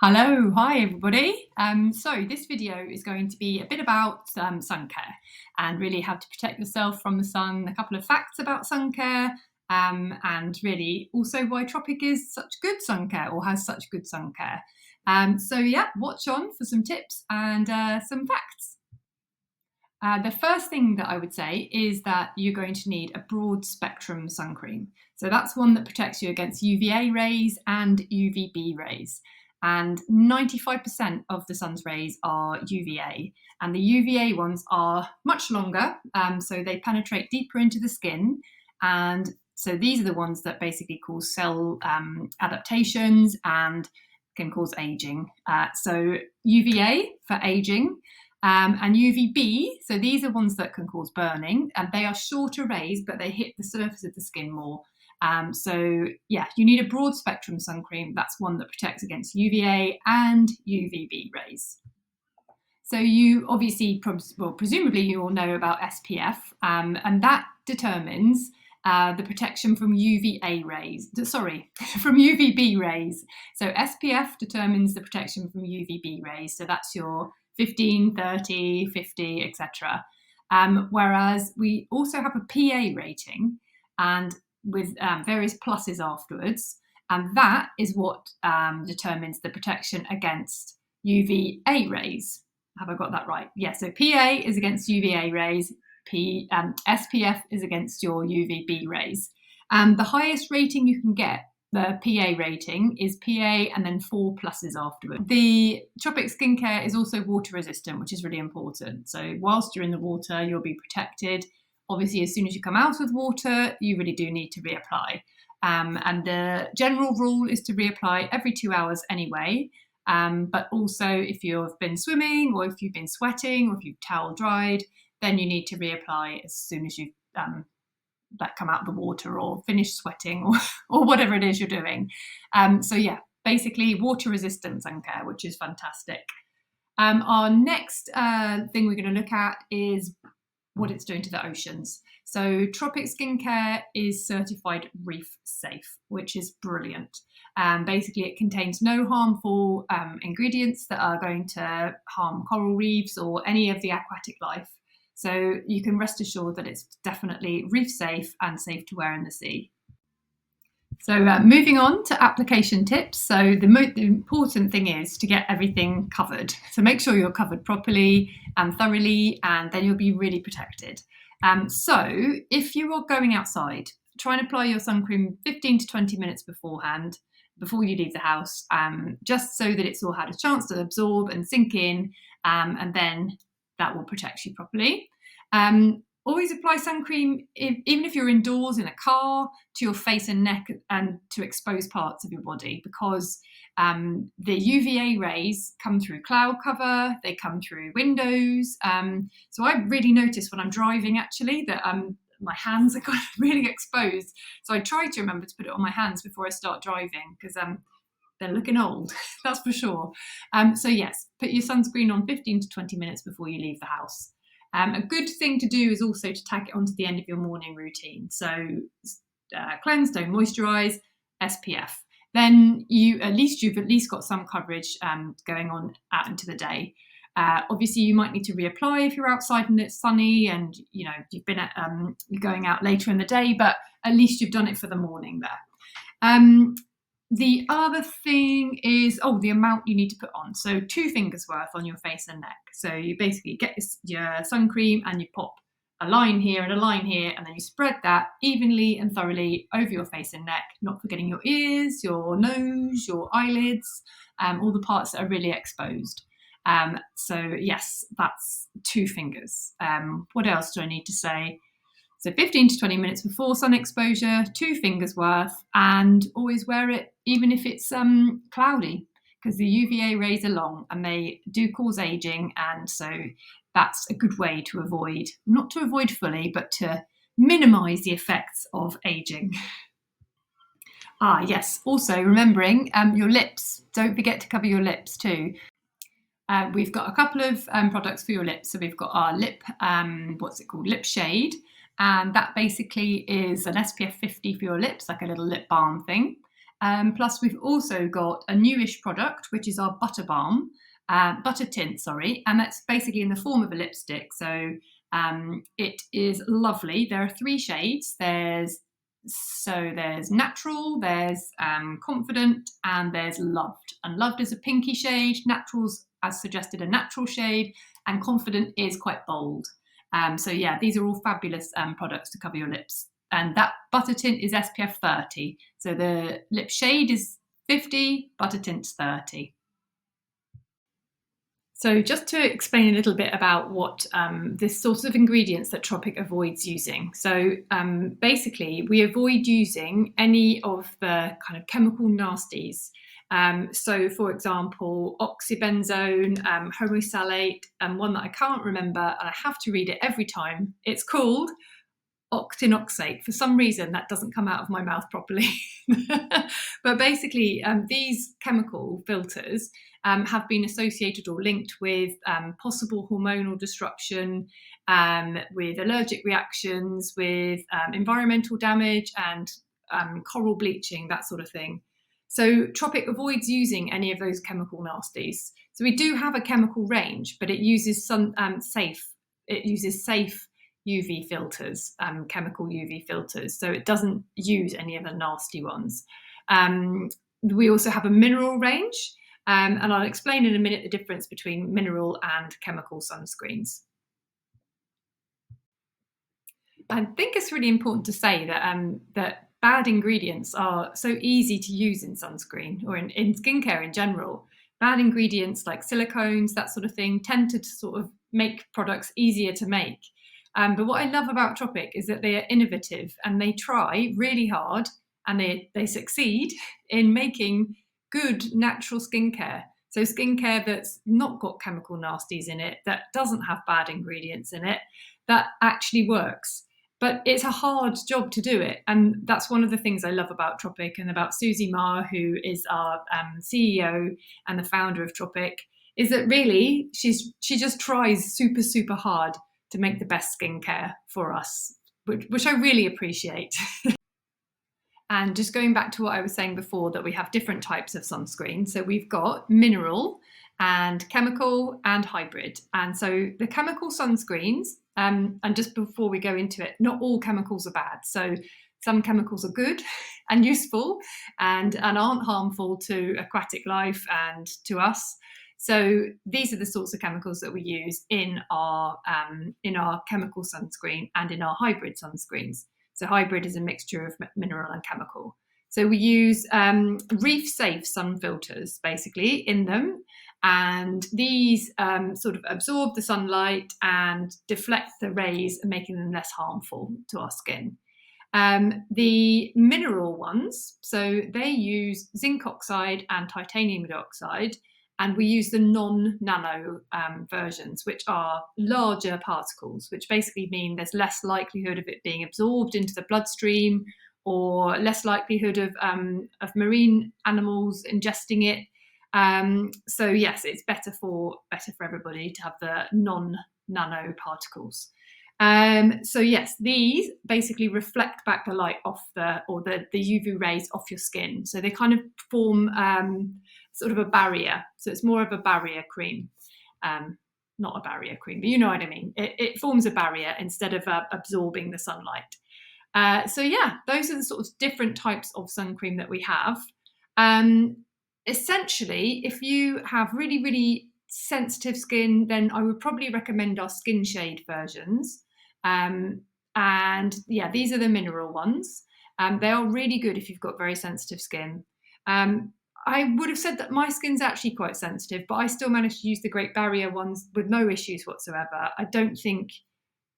Hello, hi everybody. So this video is going to be a bit about sun care and really how to protect yourself from the sun, a couple of facts about sun care, and really also why Tropic is such good sun care or has such good sun care. So yeah, watch on for some tips and some facts. The first thing that I would say is that you're going to need a broad spectrum sun cream. So that's one that protects you against UVA rays and UVB rays. And 95% of the sun's rays are UVA, and the UVA ones are much longer, so they penetrate deeper into the skin. And so these are the ones that basically cause cell adaptations and can cause aging. So UVA for aging, and UVB, so these are ones that can cause burning, and they are shorter rays, but they hit the surface of the skin more. So yeah, you need a broad spectrum sun cream. That's one that protects against UVA and UVB rays. So you obviously, presumably you all know about SPF, and that determines the protection from UVA rays, from UVB rays. So SPF determines the protection from UVB rays. So that's your 15, 30, 50, etc. Whereas we also have a PA rating and with various pluses afterwards. And that is what determines the protection against UVA rays. Have I got that right? Yeah, so PA is against UVA rays, SPF is against your UVB rays. The highest rating you can get, the PA rating, is PA and then 4 pluses afterwards. The Tropic skincare is also water resistant, which is really important. So whilst you're in the water, you'll be protected. Obviously, as soon as you come out of the water, you really do need to reapply. And the general rule is to reapply every 2 hours anyway. But also if you've been swimming or if you've been sweating or if you've towel dried, then you need to reapply as soon as you've come out of the water or finish sweating or whatever it is you're doing. So yeah, basically water resistant sun care, which is fantastic. Our next thing we're going to look at is what it's doing to the oceans. So Tropic skincare is certified reef-safe, which is brilliant. Basically, it contains no harmful ingredients that are going to harm coral reefs or any of the aquatic life. So you can rest assured that it's definitely reef-safe and safe to wear in the sea. So moving on to application tips. So the important thing is to get everything covered. So make sure you're covered properly and thoroughly, and then you'll be really protected. So if you are going outside, try and apply your sun cream 15 to 20 minutes beforehand, before you leave the house, just so that it's all had a chance to absorb and sink in, and then that will protect you properly. Always apply sun cream, even if you're indoors in a car, to your face and neck and to exposed parts of your body, because the UVA rays come through cloud cover, they come through windows. So I really notice when I'm driving actually that my hands are kind of really exposed. So I try to remember to put it on my hands before I start driving, because they're looking old, that's for sure. So yes, put your sunscreen on 15 to 20 minutes before you leave the house. A good thing to do is also to tack it onto the end of your morning routine. So cleanse, don't moisturize, SPF. Then you've at least got some coverage going on out into the day. Obviously, you might need to reapply if you're outside and it's sunny and you've been you're going out later in the day, but at least you've done it for the morning there. The other thing is, the amount you need to put on. So 2 fingers worth on your face and neck. So you basically get your sun cream and you pop a line here and a line here, and then you spread that evenly and thoroughly over your face and neck, not forgetting your ears, your nose, your eyelids, all the parts that are really exposed. So yes, that's 2 fingers. What else do I need to say? So 15 to 20 minutes before sun exposure, 2 fingers worth, and always wear it even if it's cloudy, because the UVA rays are long and they do cause aging, and so that's a good way to avoid, not to avoid fully, but to minimise the effects of aging. Yes, also remembering your lips. Don't forget to cover your lips too. We've got a couple of products for your lips. So we've got our lip, lip shade. And that basically is an SPF 50 for your lips, like a little lip balm thing. Plus, we've also got a newish product, which is our butter balm, butter tint, sorry, and that's basically in the form of a lipstick. So it is lovely. There are 3 shades. There's natural, there's confident, and there's loved. And loved is a pinky shade. Natural's, as suggested, a natural shade, and confident is quite bold. So yeah, these are all fabulous products to cover your lips. And that butter tint is SPF 30. So the lip shade is 50, butter tint's 30. So just to explain a little bit about what this sort of ingredients that Tropic avoids using. So basically, we avoid using any of the kind of chemical nasties. So for example, oxybenzone, homosalate, and one that I can't remember, and I have to read it every time. It's called octinoxate. For some reason, that doesn't come out of my mouth properly. But basically, these chemical filters have been associated or linked with possible hormonal disruption, with allergic reactions, with environmental damage, and coral bleaching, that sort of thing. So Tropic avoids using any of those chemical nasties. So we do have a chemical range, but it uses safe UV filters, chemical UV filters. So it doesn't use any of the nasty ones. We also have a mineral range, and I'll explain in a minute the difference between mineral and chemical sunscreens. I think it's really important to say that that bad ingredients are so easy to use in sunscreen or in skincare in general. Bad ingredients like silicones, that sort of thing, tend to sort of make products easier to make. But what I love about Tropic is that they are innovative and they try really hard, and they succeed in making good natural skincare. So skincare that's not got chemical nasties in it, that doesn't have bad ingredients in it, that actually works. But it's a hard job to do it. And that's one of the things I love about Tropic and about Susie Ma, who is our CEO and the founder of Tropic, is that really she just tries super, super hard to make the best skincare for us, which I really appreciate. And just going back to what I was saying before, that we have different types of sunscreen. So we've got mineral and chemical and hybrid. And so the chemical sunscreens, and just before we go into it, not all chemicals are bad. So some chemicals are good and useful and aren't harmful to aquatic life and to us. So these are the sorts of chemicals that we use in our chemical sunscreen and in our hybrid sunscreens. So hybrid is a mixture of mineral and chemical. So we use reef-safe sun filters basically in them, and these sort of absorb the sunlight and deflect the rays, making them less harmful to our skin. The mineral ones, so they use zinc oxide and titanium dioxide, and we use the non-nano versions, which are larger particles, which basically mean there's less likelihood of it being absorbed into the bloodstream, or less likelihood of marine animals ingesting it. So yes, it's better for everybody to have the non-nano particles. So yes, these basically reflect back the light off the UV rays off your skin. So they kind of form sort of a barrier. So it's more of a barrier cream, not a barrier cream, but you know what I mean. It forms a barrier instead of absorbing the sunlight. So yeah, those are the sort of different types of sun cream that we have. Essentially, if you have really, really sensitive skin, then I would probably recommend our skin shade versions. And yeah, these are the mineral ones. They are really good if you've got very sensitive skin. I would have said that my skin's actually quite sensitive, but I still managed to use the Great Barrier ones with no issues whatsoever. I don't think,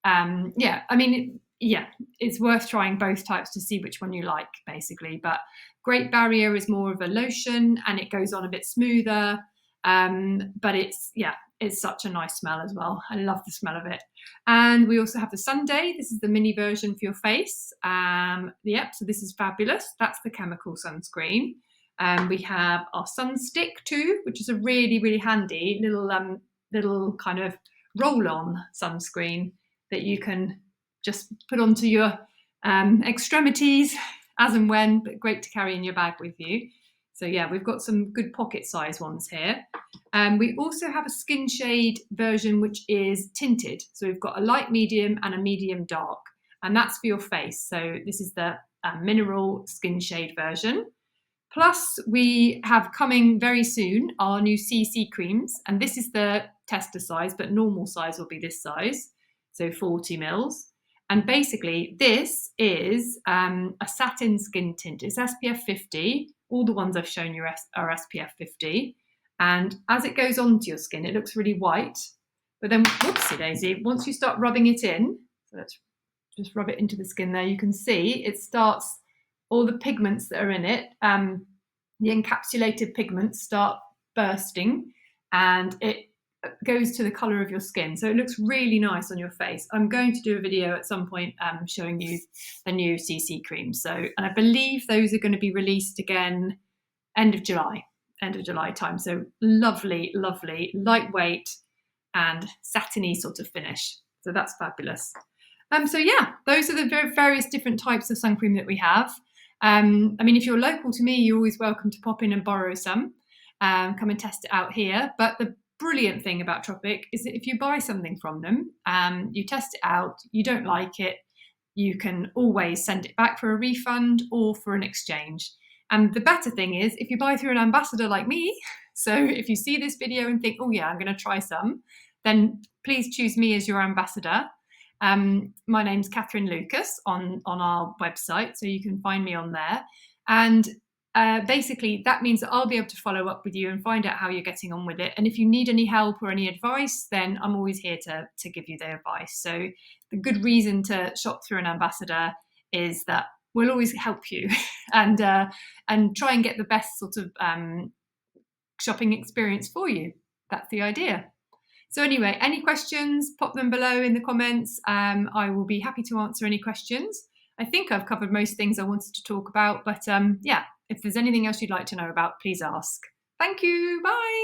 yeah, I mean, yeah, it's worth trying both types to see which one you like, basically. But Great Barrier is more of a lotion and it goes on a bit smoother. But it's such a nice smell as well. I love the smell of it. And we also have the Sunday. This is the mini version for your face. Yep, so this is fabulous. That's the chemical sunscreen. We have our Sun Stick too, which is a really, really handy little kind of roll-on sunscreen that you can just put onto your extremities as and when, but great to carry in your bag with you. So yeah, we've got some good pocket size ones here. We also have a skin shade version which is tinted. So we've got a light medium and a medium dark, and that's for your face. So this is the mineral skin shade version. Plus we have coming very soon our new CC creams, and this is the tester size, but normal size will be this size, so 40 mils. And basically this is a satin skin tint. It's SPF 50. All the ones I've shown you are SPF 50. And as it goes onto your skin, it looks really white. But then, whoopsie daisy, once you start rubbing it in, so let's just rub it into the skin there, you can see it starts, all the pigments that are in it, the encapsulated pigments start bursting, and it goes to the colour of your skin. So it looks really nice on your face. I'm going to do a video at some point showing you the new CC cream. So, and I believe those are going to be released again end of July time. So lovely, lovely, lightweight and satiny sort of finish. So that's fabulous. So yeah, those are the various different types of sun cream that we have. I mean, if you're local to me, you're always welcome to pop in and borrow some, come and test it out here. But the brilliant thing about Tropic is that if you buy something from them, you test it out, you don't like it, you can always send it back for a refund or for an exchange. And the better thing is, if you buy through an ambassador like me, so if you see this video and think, oh yeah, I'm going to try some, then please choose me as your ambassador. My name's Catherine Lucas on our website, so you can find me on there. And basically that means that I'll be able to follow up with you and find out how you're getting on with it. And if you need any help or any advice, then I'm always here to give you the advice. So the good reason to shop through an ambassador is that we'll always help you and try and get the best sort of shopping experience for you. That's the idea. So anyway, any questions, pop them below in the comments. I will be happy to answer any questions. I think I've covered most things I wanted to talk about, but yeah, if there's anything else you'd like to know about, please ask. Thank you, bye.